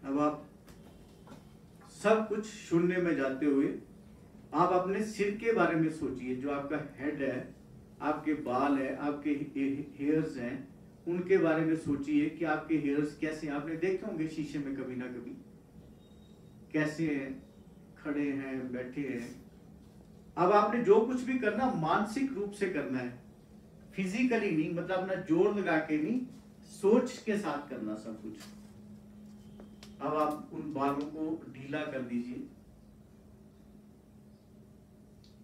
अब आप सब कुछ शून्य में जाते हुए आप अपने सिर के बारे में सोचिए। जो आपका हेड है, आपके बाल है, आपके हेयर्स हैं, उनके बारे में सोचिए कि आपके हेयर्स कैसे हैं। आपने देखे होंगे शीशे में कभी ना कभी, कैसे हैं, खड़े हैं, बैठे हैं। अब आपने जो कुछ भी करना मानसिक रूप से करना है, फिजिकली नहीं, मतलब अपना जोर लगा के नहीं, सोच के साथ करना सब कुछ। अब आप उन बालों को ढीला कर दीजिए।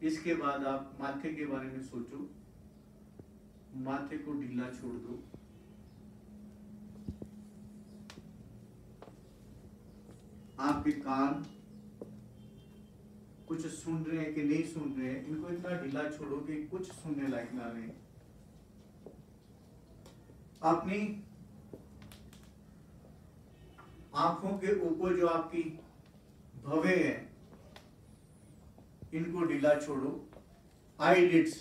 इसके बाद आप माथे के बारे में सोचो, माथे को ढीला छोड़ दो। आपके कान कुछ सुन रहे हैं कि नहीं सुन रहे हैं, इनको इतना ढीला छोड़ो कि कुछ सुनने लायक ना रहे। अपनी आंखों के ऊपर जो आपकी भवें है, इनको ढीला छोड़ो। आईलिड्स,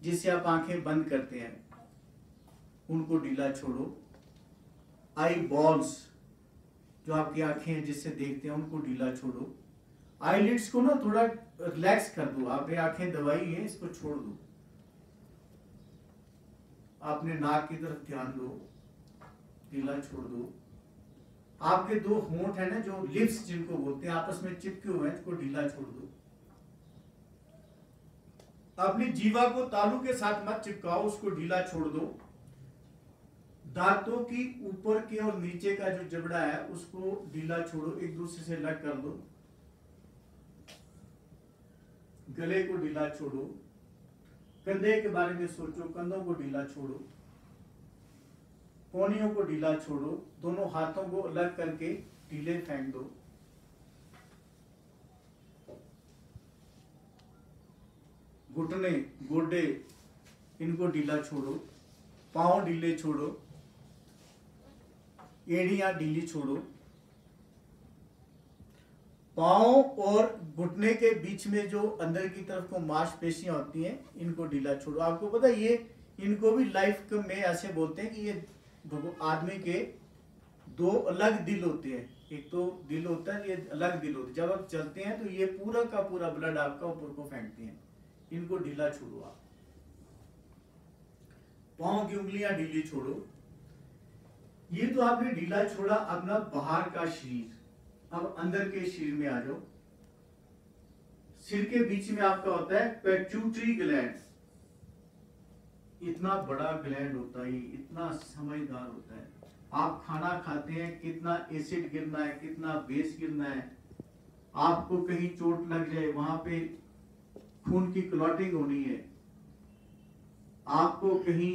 जिससे आप आंखें बंद करते हैं, उनको ढीला छोड़ो। आई बॉल्स, जो आपकी आंखें हैं जिससे देखते हैं, उनको ढीला छोड़ो। आईलिड्स को ना थोड़ा रिलैक्स कर दो। आपने आंखें दबाई हैं, इसको छोड़ दो। आपने नाक की तरफ ध्यान दो, ढीला छोड़ दो। आपके दो होंठ है ना, जो लिप्स जिनको बोलते हैं, आपस में चिपके हुए हैं, इसको ढीला छोड़ दो। अपनी जीवा को तालू के साथ मत चिपकाओ, उसको ढीला छोड़ दो। दांतों की ऊपर के और नीचे का जो जबड़ा है, उसको ढीला छोड़ो, एक दूसरे से अलग कर दो। गले को ढीला छोड़ो। कंधे के बारे में सोचो, कंधों को ढीला छोड़ो। कोहनियों को ढीला छोड़ो। दोनों हाथों को अलग करके ढीले फेंक दो। घुटने, गोडे, इनको ढीला छोड़ो। पांव ढीले छोड़ो। एड़ियां ढीली छोड़ो। पांव और घुटने के बीच में जो अंदर की तरफ को मांसपेशियां होती हैं, इनको ढीला छोड़ो। आपको पता है, ये इनको भी लाइफ में ऐसे बोलते हैं कि ये आदमी के दो अलग दिल होते हैं। एक तो दिल होता है, ये अलग दिल होते हैं। जब आप चलते हैं तो ये पूरा का पूरा ब्लड आपका ऊपर को फेंकते हैं। इनको ढीला छोड़ो आप। पांव की उंगलियां ढीली छोड़ो। ये तो आपने ढीला छोड़ा अपना बाहर का शरीर। अब अंदर के शरीर में आ जाओ। सिर के बीच में आपका होता है पेट्यूटरी ग्लैंड। इतना बड़ा ग्लैंड होता है, इतना समझदार होता है। आप खाना खाते हैं, कितना एसिड गिरना है, कितना बेस गिरना है। आपको कहीं चोट लग जाए, वहां पे खून की क्लॉटिंग होनी है। आपको कहीं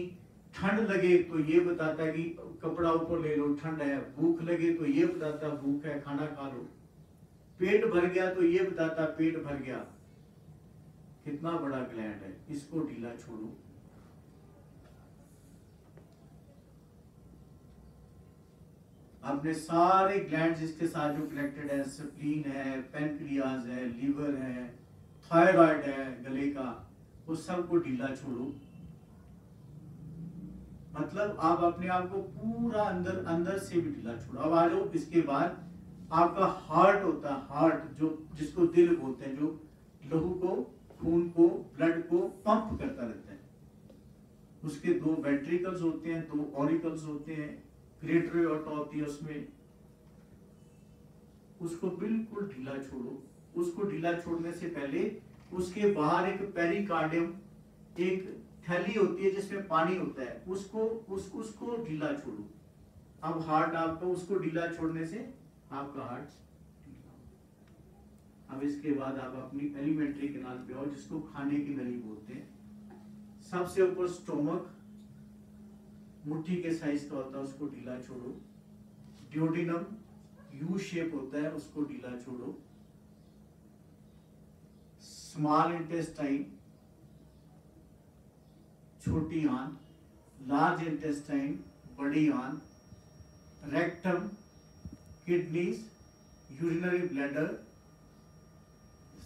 ठंड लगे तो ये बताता है कि कपड़ा ऊपर ले लो, ठंड है। भूख लगे तो ये बताता है भूख है, खाना खा लो। पेट भर गया तो ये बताता पेट भर गया। कितना बड़ा ग्लैंड है, इसको ढीला छोड़ो। अपने सारे ग्लैंड्स इसके साथ जो कनेक्टेड है, स्प्लीन है, पैनक्रियाज है, लीवर है, थायराइड है गले का, वो सबको ढीला छोड़ो। मतलब आप अपने आप को पूरा अंदर अंदर से भी ढीला छोड़ो। अब आ जाओ, इसके बाद आपका हार्ट होता है, हार्ट जो जिसको दिल बोलते हैं, जो लहू को, खून को, ब्लड को पंप करता रहता है। उसके दो वेंट्रिकल्स होते हैं, दो ऑरिकल्स होते हैं, ग्रेटर एओर्टा होती है उसमें। उसको बिल्कुल ढीला छोड़ो। उसको ढीला छोड़ने से पहले उसके बाहर एक पेरिकार्डियम, एक थैली होती है जिसमें पानी होता है, उसको ढीला छोड़ो। अब हार्ट आपका, उसको ढीला छोड़ने से आपका हार्ट ढीला हो। अब इसके बाद आप अपनी एलिमेंट्री कैनाल पे आओ, जिसको खाने की नली बोलते हैं। सबसे ऊपर स्टोमक मुट्ठी के साइज का होता है, उसको ढीला छोड़ो। ड्यूोडेनम यू शेप होता है, उसको ढीला छोड़ो। स्मॉल इंटेस्टाइन, छोटी आंत, लार्ज इंटेस्टाइन, बड़ी आंत, रेक्टम, किडनीज, यूरिनरी ब्लैडर,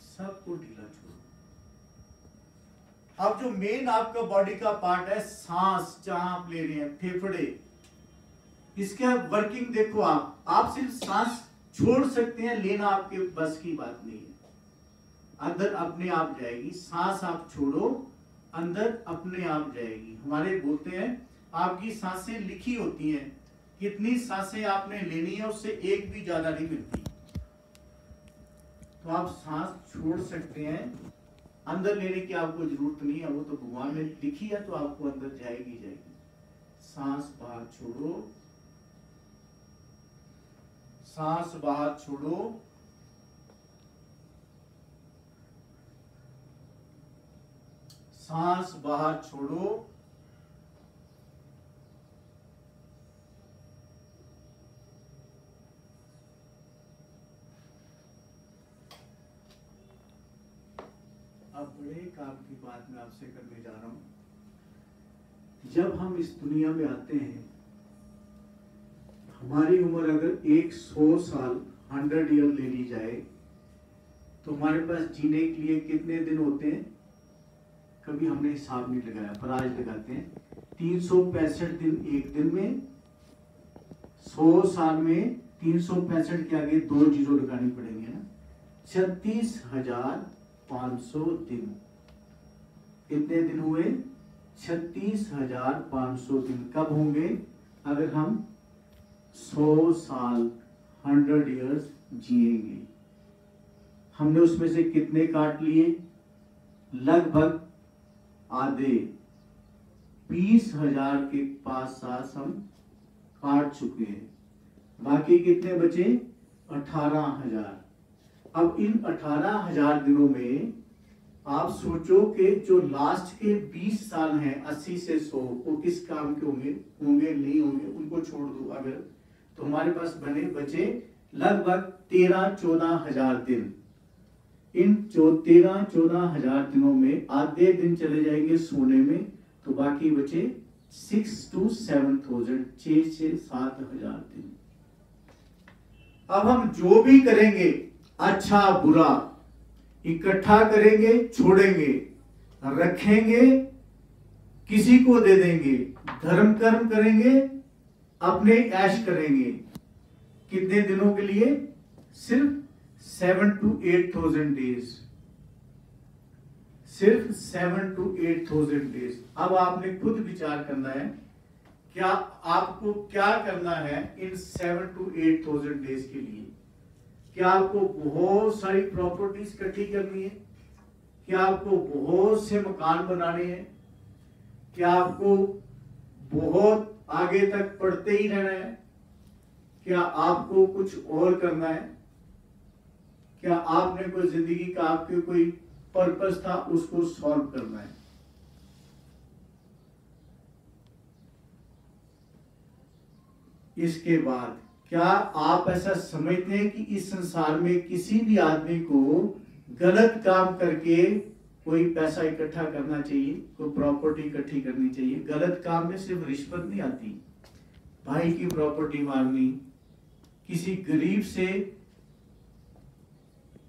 सबको ढीला छोड़ो। अब जो मेन आपका बॉडी का पार्ट है, सांस जहां आप ले रहे हैं, फेफड़े, इसका वर्किंग देखो। आप सिर्फ सांस छोड़ सकते हैं, लेना आपके बस की बात नहीं है। अंदर अपने आप जाएगी, सांस आप छोड़ो, अंदर अपने आप जाएगी। हमारे बोलते हैं आपकी सांसें लिखी होती हैं, कितनी सांसें आपने लेनी है, उससे एक भी ज्यादा नहीं मिलती। तो आप सांस छोड़ सकते हैं, अंदर लेने की आपको जरूरत नहीं है, वो तो भगवान ने लिखी है, तो आपको अंदर जाएगी जाएगी। सांस बाहर छोड़ो, सांस बाहर छोड़ो, सांस बाहर छोड़ो, अब बड़े काम की बात मैं आपसे करने जा रहा हूं। जब हम इस दुनिया में आते हैं, हमारी उम्र अगर 100 साल 100 ईयर ले ली जाए, तो हमारे पास जीने के लिए कितने दिन होते हैं? कभी हमने हिसाब नहीं लगाया, पर आज लगाते हैं। 365 दिन एक दिन में, 100 साल में 365 के आगे 2 जीरो लगानी पड़ेंगे ना। 36,500 दिन। कितने दिन हुए? 36,500 दिन। कब होंगे? अगर हम 100 साल 100 ईयर्स जिएंगे। हमने उसमें से कितने काट लिए? लगभग आधे, 20,000 के पास हम काट चुके हैं। बाकी कितने बचे? 18,000। अब इन 18,000 दिनों में आप सोचो कि जो लास्ट के 20 साल हैं 80 से 100, वो किस काम के होंगे? होंगे नहीं होंगे, उनको छोड़ दो। अगर तो हमारे पास बचे लगभग 13-14,000 दिन। इन 13-14,000 दिनों में आधे दिन चले जाएंगे सोने में, तो बाकी बचे 6 to 7,000, 6 से 7,000 दिन। अब हम जो भी करेंगे, अच्छा बुरा, इकट्ठा करेंगे, छोड़ेंगे, रखेंगे, किसी को दे देंगे, धर्म कर्म करेंगे, अपने ऐश करेंगे। कितने दिनों के लिए? सिर्फ 7 to 8,000 डेज। सिर्फ 7 to 8,000 डेज। अब आपने खुद विचार करना है, क्या आपको क्या करना है इन 7 to 8,000 डेज के लिए? क्या आपको बहुत सारी प्रॉपर्टीज इकट्ठी करनी है? क्या आपको बहुत से मकान बनाने हैं? क्या आपको बहुत आगे तक पढ़ते ही रहना है? क्या आपको कुछ और करना है? क्या आपने कोई जिंदगी का आपके कोई पर्पस था, उसको सॉल्व करना है? इसके बाद क्या आप ऐसा समझते हैं कि इस संसार में किसी भी आदमी को गलत काम करके कोई पैसा इकट्ठा करना चाहिए, कोई प्रॉपर्टी इकट्ठी करनी चाहिए? गलत काम में सिर्फ रिश्वत नहीं आती, भाई की प्रॉपर्टी मारनी, किसी गरीब से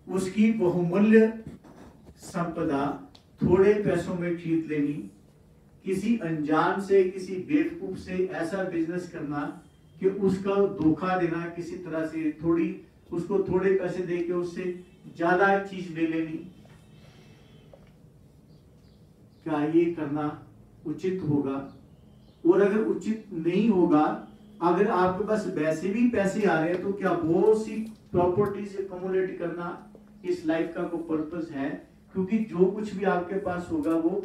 उसकी बहुमूल्य संपदा थोड़े पैसों में खरीद लेनी, किसी अनजान से, किसी बेवकूफ से ऐसा बिजनेस करना कि उसका धोखा देना, किसी तरह से उसको थोड़े पैसे देके उससे ज्यादा चीज ले लेनी। क्या ये करना उचित होगा? और अगर उचित नहीं होगा, अगर आपके पास वैसे भी पैसे आ रहे हैं, तो क्या बहुत सी प्रॉपर्टीज एक्युमुलेट करना इस लाइफ का कोई पर्पस है? क्योंकि जो कुछ भी आपके पास होगा वो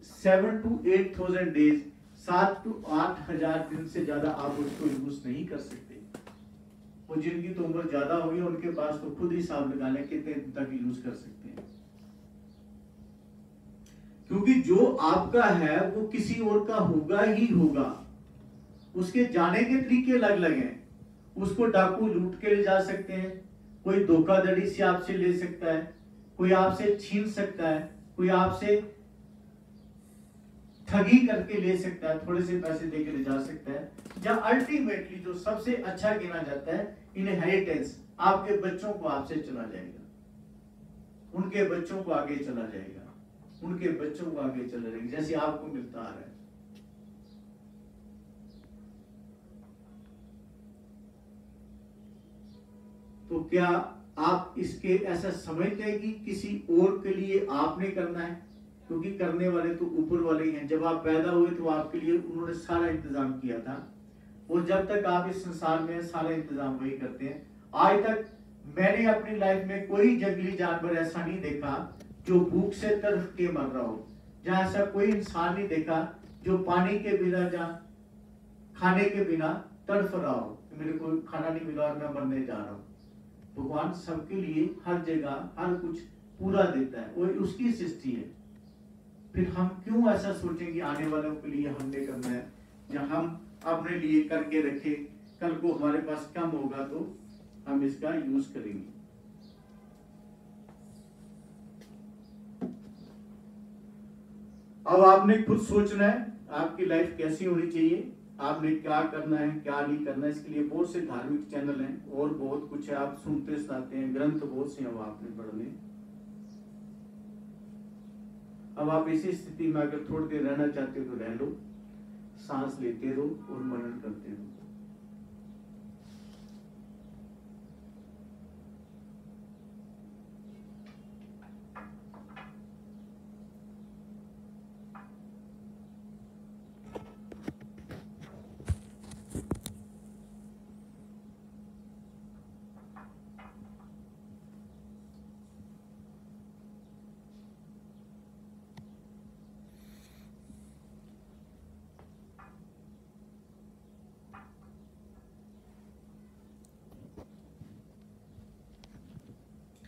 7 to 8,000 डेज, 7 to 8,000 दिन से ज्यादा आप उसको यूज नहीं कर सकते। और जिनकी तो उम्र ज्यादा होगी, उनके पास तो खुद हिसाब लगा लें कितने दिन तक यूज कर सकते हैं। क्योंकि जो आपका है वो किसी और का होगा ही होगा। उसके जाने के तरीके अलग अलग हैं। उसको डाकू लूट के ले जा सकते हैं, कोई धोखाधड़ी से आपसे ले सकता है, कोई आपसे छीन सकता है, कोई आपसे ठगी करके ले सकता है, थोड़े से पैसे देके ले जा सकता है, या अल्टीमेटली जो सबसे अच्छा गिना जाता है इनहेरिटेंस, आपके बच्चों को आपसे चला जाएगा, उनके बच्चों को आगे चला जाएगा, उनके बच्चों को आगे चला जाएगा, जैसे आपको मिलता आ रहा है। तो क्या आप इसके ऐसा समझते हैं कि किसी और के लिए आपने करना है? क्योंकि करने वाले तो ऊपर वाले ही हैं। जब आप पैदा हुए तो आपके लिए उन्होंने सारा इंतजाम किया था, और जब तक आप इस संसार में सारा इंतजाम वही करते हैं। आज तक मैंने अपनी लाइफ में कोई जंगली जानवर ऐसा नहीं देखा जो भूख से तड़फ के मर रहा हो, जहां ऐसा कोई इंसान नहीं देखा जो पानी के बिना, जहाँ खाने के बिना तड़फ रहा हो, मेरे को खाना नहीं मिला और मैं मरने जा रहा हूँ। भगवान सबके लिए हर जगह हर कुछ पूरा देता है, वही उसकी सृष्टि है। फिर हम क्यों ऐसा सोचें कि आने वालों के लिए हमने करना है, जब हम अपने लिए करके रखे, कल को हमारे पास कम होगा तो हम इसका यूज करेंगे। अब आपने खुद सोचना है आपकी लाइफ कैसी होनी चाहिए, आपने क्या करना है क्या नहीं करना है। इसके लिए बहुत से धार्मिक चैनल हैं और बहुत कुछ है, आप सुनते सुनाते हैं, ग्रंथ बहुत से हैं वो आपने पढ़ने। अब आप इसी स्थिति में अगर थोड़ी देर रहना चाहते हो तो रह लो, सांस लेते रहो और मनन करते रहो।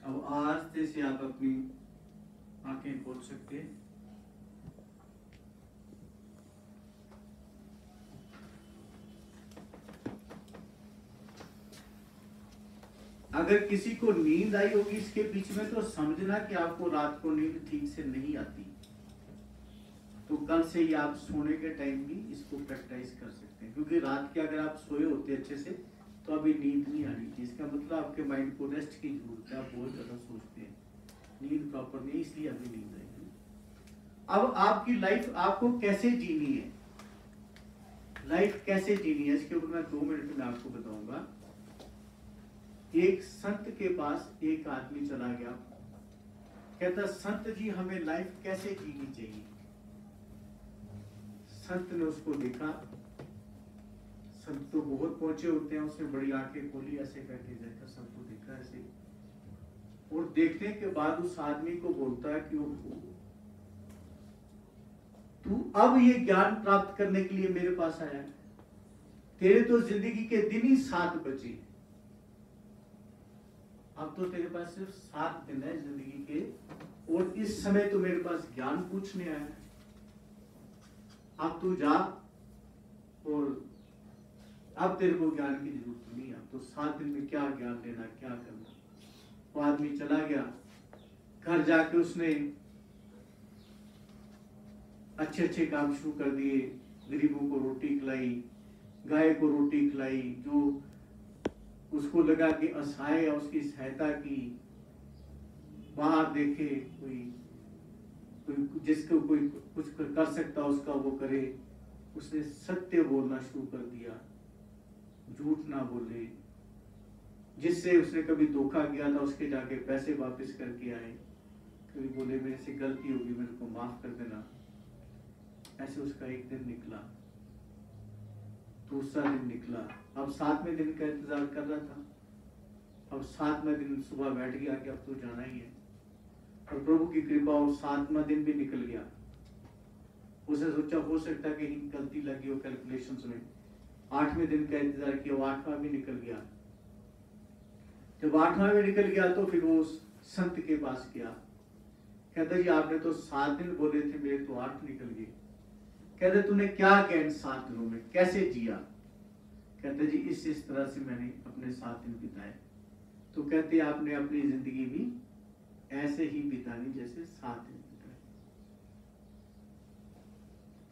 अब आस्ते से आप अपनी आंखें खोल सकते हैं। अगर किसी को नींद आई होगी इसके बीच में, तो समझना कि आपको रात को नींद ठीक से नहीं आती, तो कल से ही आप सोने के टाइम भी इसको प्रैक्टिस कर सकते हैं। क्योंकि रात के अगर आप सोए होते अच्छे से तो अभी नींद नहीं आ रही थी, इसका मतलब आपके माइंड को रेस्ट की जरूरत है, आप बहुत ज्यादा सोचते हैं, नींद प्रॉपर नहीं, इसलिए अभी नींद आएगी। अब आपकी लाइफ आपको कैसे जीनी है, लाइफ कैसे जीनी है, इसके ऊपर मैं 2 मिनट में आपको बताऊंगा। एक संत के पास एक आदमी चला गया, कहता संत जी हमें लाइफ कैसे जीनी चाहिए। संत ने उसको देखा, संत तो बहुत पहुंचे होते हैं, उसने बड़ी आंखें खोली, ऐसे करके देखा, सबको देखा ऐसे, और देखने के बाद उस आदमी को बोलता है कि तू अब ये ज्ञान प्राप्त करने के लिए मेरे पास आया है, तेरे तो जिंदगी के दिन ही 7 बचे, अब तो तेरे पास सिर्फ 7 दिन है जिंदगी के, और इस समय तो मेरे पास ज्ञान पूछने आया है। अब तू जा, और अब तेरे को ज्ञान की जरूरत नहीं है, अब तो 7 दिन में क्या ज्ञान लेना, क्या करना। वो आदमी चला गया, घर जाके उसने अच्छे अच्छे काम शुरू कर दिए, गरीबों को रोटी खिलाई, गाय को रोटी खिलाई, जो उसको लगा कि असहाय है उसकी सहायता की, बाहर देखे कोई जिसको कोई कुछ कर सकता उसका वो करे। उसने सत्य बोलना शुरू कर दिया, झूठ ना बोले, जिससे उसने कभी धोखा किया था उसके जाके पैसे वापस करके आए, कभी बोले मेरे से गलती होगी मेरे को माफ कर देना। ऐसे उसका एक दिन निकला, दूसरा दिन निकला, अब 7वें दिन का इंतजार कर रहा था। अब 7वें दिन सुबह बैठ गया कि अब तो जाना ही है, और प्रभु की कृपा और 7वां दिन भी निकल गया। उसने सोचा हो सकता है कहीं गलती लगी हो कैलकुलेशंस में, 8वें दिन का इंतजार किया, वो 8वां भी निकल गया। जब 8वां भी निकल गया तो फिर वो संत के पास गया, कहता जी आपने तो 7 दिन बोले थे, मेरे तो 8 निकल गए। कहते तूने क्या किया इन 7 दिनों में, कैसे जिया। कहते जी इस तरह से मैंने अपने 7 दिन बिताए। तो कहते आपने अपनी जिंदगी भी ऐसे ही बितानी जैसे 7 दिन बिताए।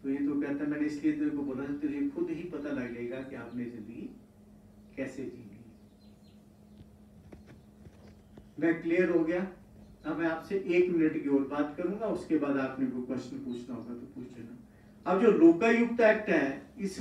तो ये तो कहता मैंने इसलिए तेरे को बोला, तुझे खुद ही पता लग जाएगा कि आपने जिंदगी कैसे जीनी। मैं क्लियर हो गया। अब मैं आपसे 1 मिनट की और बात करूंगा, उसके बाद आपने कोई क्वेश्चन पूछना होगा तो पूछ लेना। अब जो लोकायुक्त एक्ट है, इस